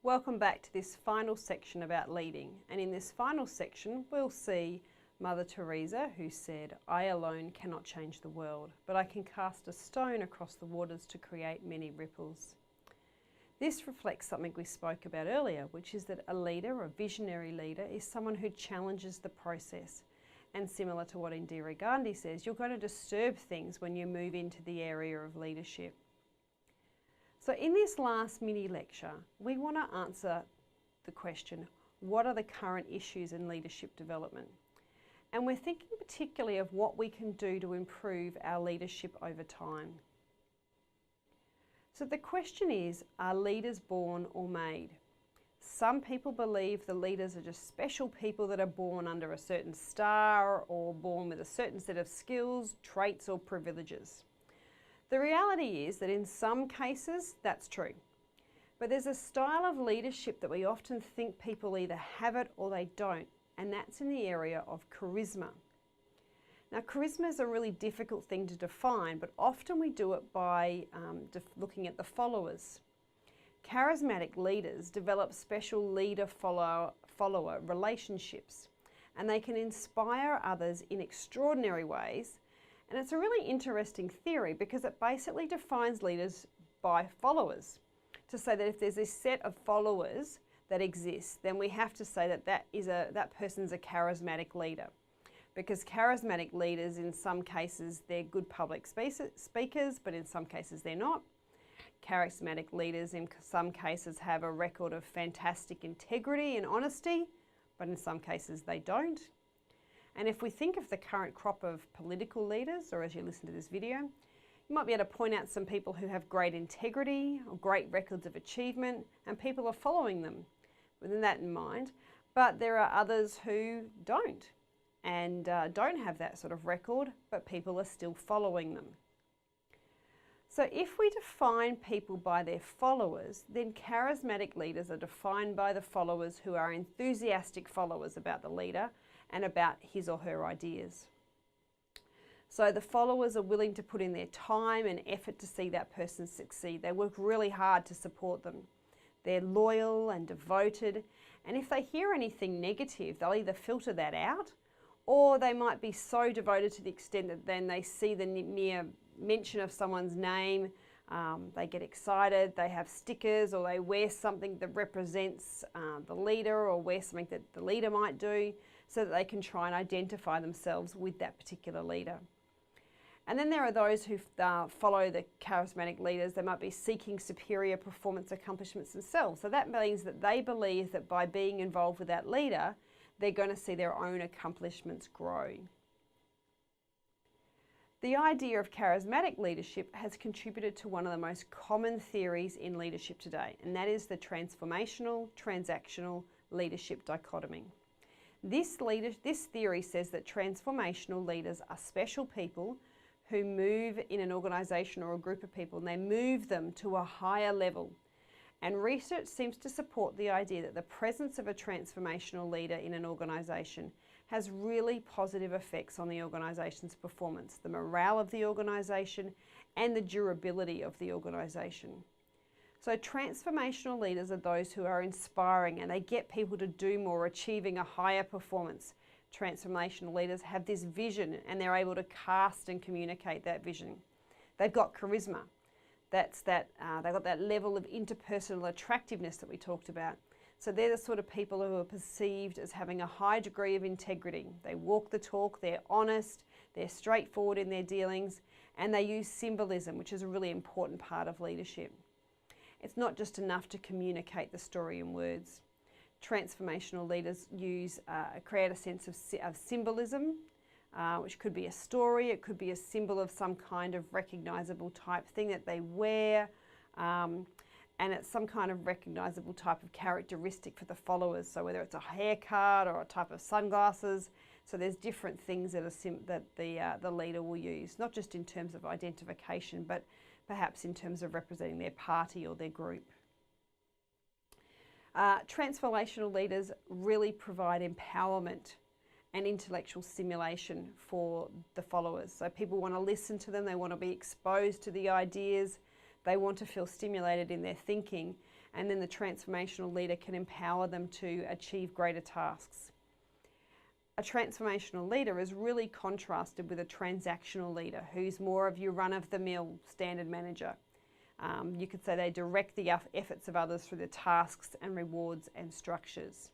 Welcome back to this final section about leading, and in this final section we'll see Mother Teresa, who said, "I alone cannot change the world, but I can cast a stone across the waters to create many ripples." This reflects something we spoke about earlier, which is that a leader, a visionary leader, is someone who challenges the process. And similar to what Indira Gandhi says, you're going to disturb things when you move into the area of leadership. So in this last mini lecture, we want to answer the question, what are the current issues in leadership development? And we're thinking particularly of what we can do to improve our leadership over time. So the question is, are leaders born or made? Some people believe the leaders are just special people that are born under a certain star or born with a certain set of skills, traits or privileges. The reality is that in some cases that's true, but there's a style of leadership that we often think people either have it or they don't, and that's in the area of charisma. Now, charisma is a really difficult thing to define, but often we do it by looking at the followers. Charismatic leaders develop special leader-follower relationships, and they can inspire others in extraordinary ways. And it's a really interesting theory because it basically defines leaders by followers. To say that if there's this set of followers that exists, then we have to say that that person's a charismatic leader. Because charismatic leaders, in some cases, they're good public speakers, but in some cases they're not. Charismatic leaders in some cases have a record of fantastic integrity and honesty, but in some cases they don't. And if we think of the current crop of political leaders, or as you listen to this video, you might be able to point out some people who have great integrity or great records of achievement, and people are following them with that in mind. But there are others who don't, and don't have that sort of record, but people are still following them. So if we define people by their followers, then charismatic leaders are defined by the followers who are enthusiastic followers about the leader and about his or her ideas. So the followers are willing to put in their time and effort to see that person succeed. They work really hard to support them. They're loyal and devoted, and if they hear anything negative, they'll either filter that out, or they might be so devoted to the extent that then they see the mere mention of someone's name, they get excited, they have stickers, or they wear something that represents the leader, or wear something that the leader might do, so that they can try and identify themselves with that particular leader. And then there are those who follow the charismatic leaders. They might be seeking superior performance accomplishments themselves. So that means that they believe that by being involved with that leader, they're going to see their own accomplishments grow. The idea of charismatic leadership has contributed to one of the most common theories in leadership today, and that is the transformational, transactional leadership dichotomy. This theory says that transformational leaders are special people who move in an organisation or a group of people, and they move them to a higher level. And research seems to support the idea that the presence of a transformational leader in an organisation has really positive effects on the organisation's performance, the morale of the organisation, and the durability of the organisation. So transformational leaders are those who are inspiring, and they get people to do more, achieving a higher performance. Transformational leaders have this vision, and they're able to cast and communicate that vision. They've got charisma. They've got that level of interpersonal attractiveness that we talked about. So they're the sort of people who are perceived as having a high degree of integrity. They walk the talk, they're honest, they're straightforward in their dealings, and they use symbolism, which is a really important part of leadership. It's not just enough to communicate the story in words. Transformational leaders create a sense of symbolism, which could be a story, it could be a symbol of some kind of recognisable type thing that they wear, and it's some kind of recognisable type of characteristic for the followers. So whether it's a haircut or a type of sunglasses, so there's different things that the leader will use, not just in terms of identification, but perhaps in terms of representing their party or their group. Transformational leaders really provide empowerment and intellectual stimulation for the followers. So people want to listen to them, they want to be exposed to the ideas, they want to feel stimulated in their thinking, and then the transformational leader can empower them to achieve greater tasks. A transformational leader is really contrasted with a transactional leader who's more of your run-of-the-mill standard manager. You could say they direct the efforts of others through the tasks and rewards and structures.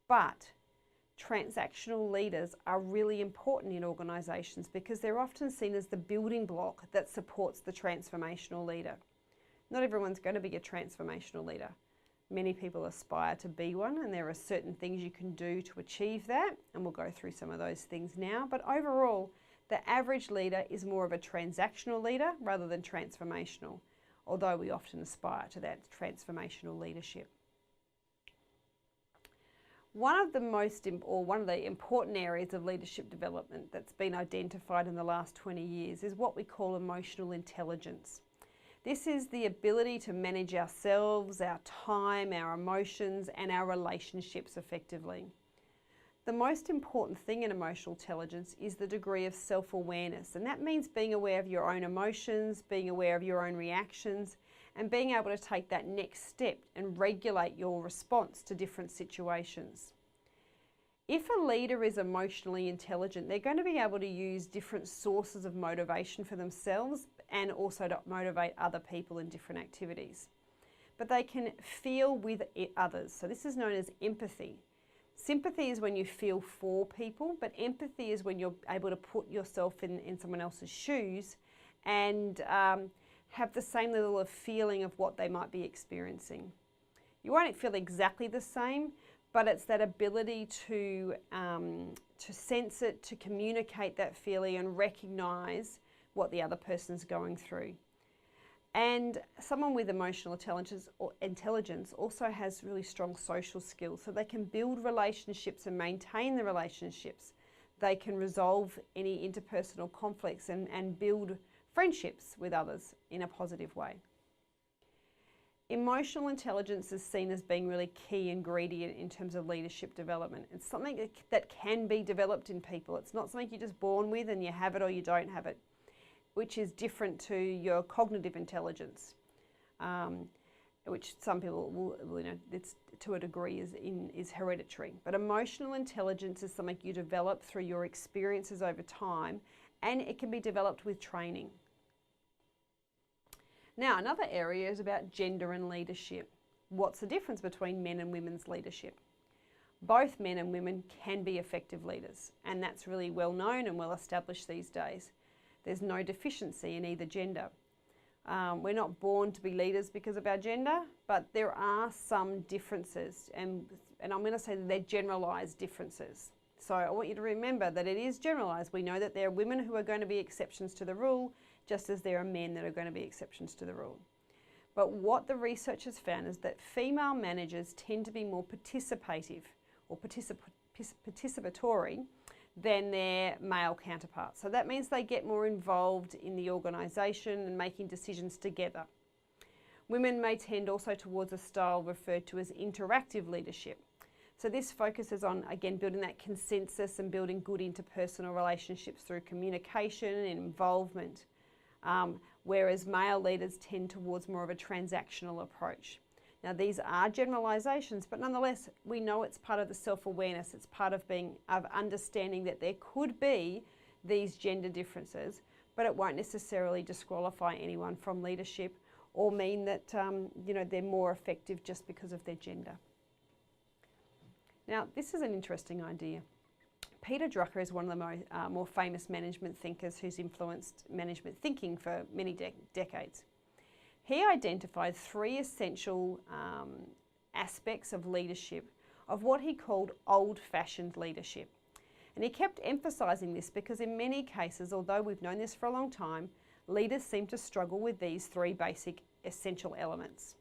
But transactional leaders are really important in organisations because they're often seen as the building block that supports the transformational leader. Not everyone's going to be a transformational leader. Many people aspire to be one, and there are certain things you can do to achieve that, and we'll go through some of those things now. But overall, the average leader is more of a transactional leader rather than transformational, although we often aspire to that transformational leadership. One of the important areas of leadership development that's been identified in the last 20 years is what we call emotional intelligence. This is the ability to manage ourselves, our time, our emotions, and our relationships effectively. The most important thing in emotional intelligence is the degree of self-awareness, and that means being aware of your own emotions, being aware of your own reactions, and being able to take that next step and regulate your response to different situations. If a leader is emotionally intelligent, they're going to be able to use different sources of motivation for themselves and also to motivate other people in different activities. But they can feel with others. So this is known as empathy. Sympathy is when you feel for people, but empathy is when you're able to put yourself in someone else's shoes and have the same level of feeling of what they might be experiencing. You won't feel exactly the same, but it's that ability to sense it, to communicate that feeling and recognise what the other person's going through. And someone with emotional intelligence also has really strong social skills, so they can build relationships and maintain the relationships. They can resolve any interpersonal conflicts and build friendships with others in a positive way. Emotional intelligence is seen as being really key ingredient in terms of leadership development. It's something that can be developed in people. It's not something you're just born with and you have it or you don't have it, which is different to your cognitive intelligence, which some people will it's to a degree is hereditary. But emotional intelligence is something you develop through your experiences over time, and it can be developed with training. Now, another area is about gender and leadership. What's the difference between men and women's leadership? Both men and women can be effective leaders, and that's really well known and well established these days. There's no deficiency in either gender. We're not born to be leaders because of our gender, but there are some differences, and I'm going to say that they're generalised differences. So I want you to remember that it is generalised. We know that there are women who are going to be exceptions to the rule, just as there are men that are going to be exceptions to the rule. But what the research has found is that female managers tend to be more participative or participatory than their male counterparts. So that means they get more involved in the organisation and making decisions together. Women may tend also towards a style referred to as interactive leadership. So this focuses on, again, building that consensus and building good interpersonal relationships through communication and involvement, whereas male leaders tend towards more of a transactional approach. Now, these are generalisations, but nonetheless, we know it's part of the self-awareness. It's part of understanding that there could be these gender differences, but it won't necessarily disqualify anyone from leadership or mean that they're more effective just because of their gender. Now, this is an interesting idea. Peter Drucker is one of the more famous management thinkers who's influenced management thinking for many decades. He identified 3 essential aspects of leadership, of what he called old-fashioned leadership. And he kept emphasising this because in many cases, although we've known this for a long time, leaders seem to struggle with these 3 basic essential elements.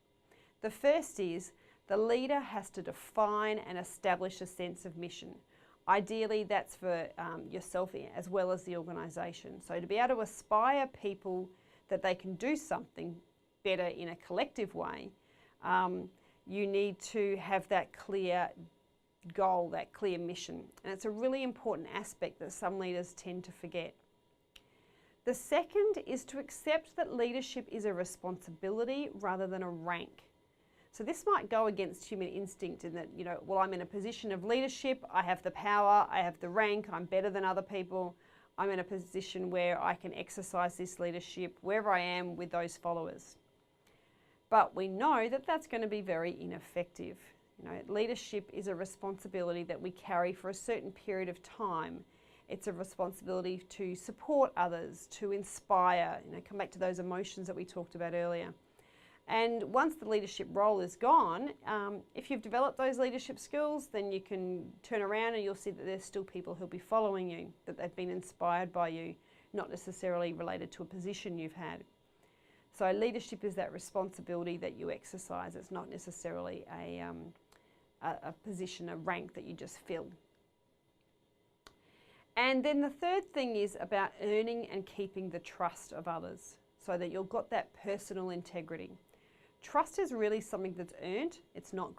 The first is the leader has to define and establish a sense of mission. Ideally, that's for yourself as well as the organisation. So to be able to inspire people that they can do something better in a collective way, you need to have that clear goal, that clear mission. And it's a really important aspect that some leaders tend to forget. The second is to accept that leadership is a responsibility rather than a rank. So this might go against human instinct in that, you know, well, I'm in a position of leadership, I have the power, I have the rank, I'm better than other people. I'm in a position where I can exercise this leadership wherever I am with those followers. But we know that that's going to be very ineffective. You know, leadership is a responsibility that we carry for a certain period of time. It's a responsibility to support others, to inspire, you know, come back to those emotions that we talked about earlier. And once the leadership role is gone, if you've developed those leadership skills, then you can turn around and you'll see that there's still people who'll be following you, that they've been inspired by you, not necessarily related to a position you've had. So leadership is that responsibility that you exercise. It's not necessarily a position, a rank that you just fill. And then the third thing is about earning and keeping the trust of others so that you've got that personal integrity. Trust is really something that's earned. It's not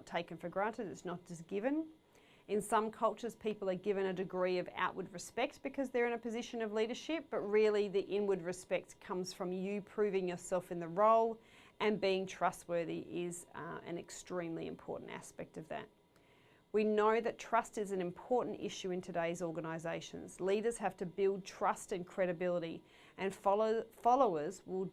taken for granted. It's not just given. In some cultures, people are given a degree of outward respect because they're in a position of leadership, but really the inward respect comes from you proving yourself in the role, and being trustworthy is an extremely important aspect of that. We know that trust is an important issue in today's organisations. Leaders have to build trust and credibility, and followers will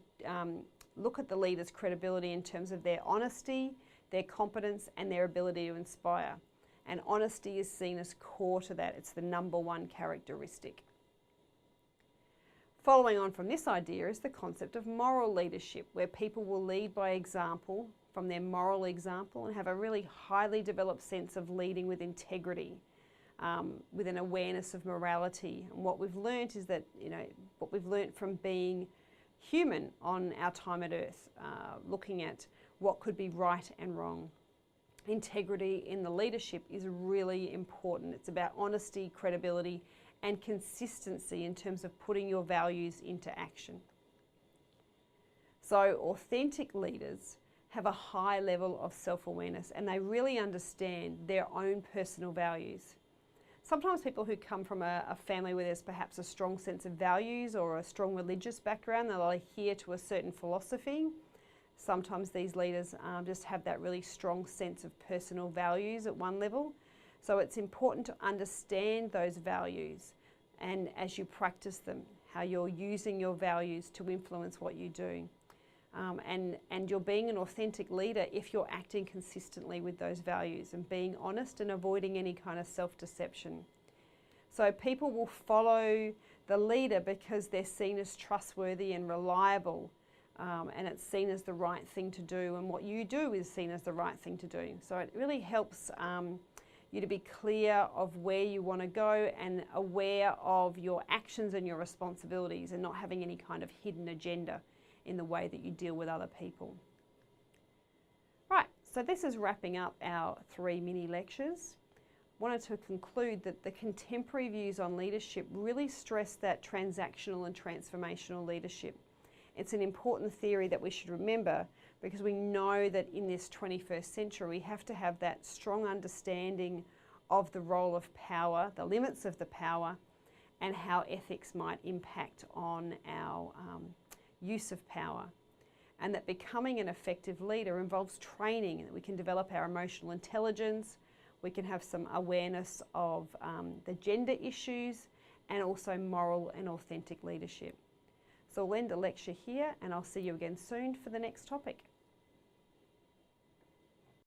look at the leader's credibility in terms of their honesty, their competence, and their ability to inspire. And honesty is seen as core to that. It's the number one characteristic. Following on from this idea is the concept of moral leadership, where people will lead by example, from their moral example, and have a really highly developed sense of leading with integrity, with an awareness of morality. And what we've learnt is that, you know, what we've learnt from being human on our time at Earth, looking at what could be right and wrong. Integrity in the leadership is really important. It's about honesty, credibility, and consistency in terms of putting your values into action. So authentic leaders have a high level of self-awareness, and they really understand their own personal values. Sometimes people who come from a family where there's perhaps a strong sense of values or a strong religious background, they'll adhere to a certain philosophy. Sometimes these leaders just have that really strong sense of personal values at one level. So it's important to understand those values, and as you practice them, how you're using your values to influence what you do. And you're being an authentic leader if you're acting consistently with those values and being honest and avoiding any kind of self-deception. So people will follow the leader because they're seen as trustworthy and reliable, and it's seen as the right thing to do, and what you do is seen as the right thing to do. So it really helps you to be clear of where you want to go and aware of your actions and your responsibilities, and not having any kind of hidden agenda in the way that you deal with other people. Right, so this is wrapping up our 3 mini lectures. Wanted to conclude that the contemporary views on leadership really stress that transactional and transformational leadership. It's an important theory that we should remember, because we know that in this 21st century we have to have that strong understanding of the role of power, the limits of the power, and how ethics might impact on our use of power. And that becoming an effective leader involves training, that we can develop our emotional intelligence, we can have some awareness of the gender issues, and also moral and authentic leadership. So I'll end the lecture here, and I'll see you again soon for the next topic.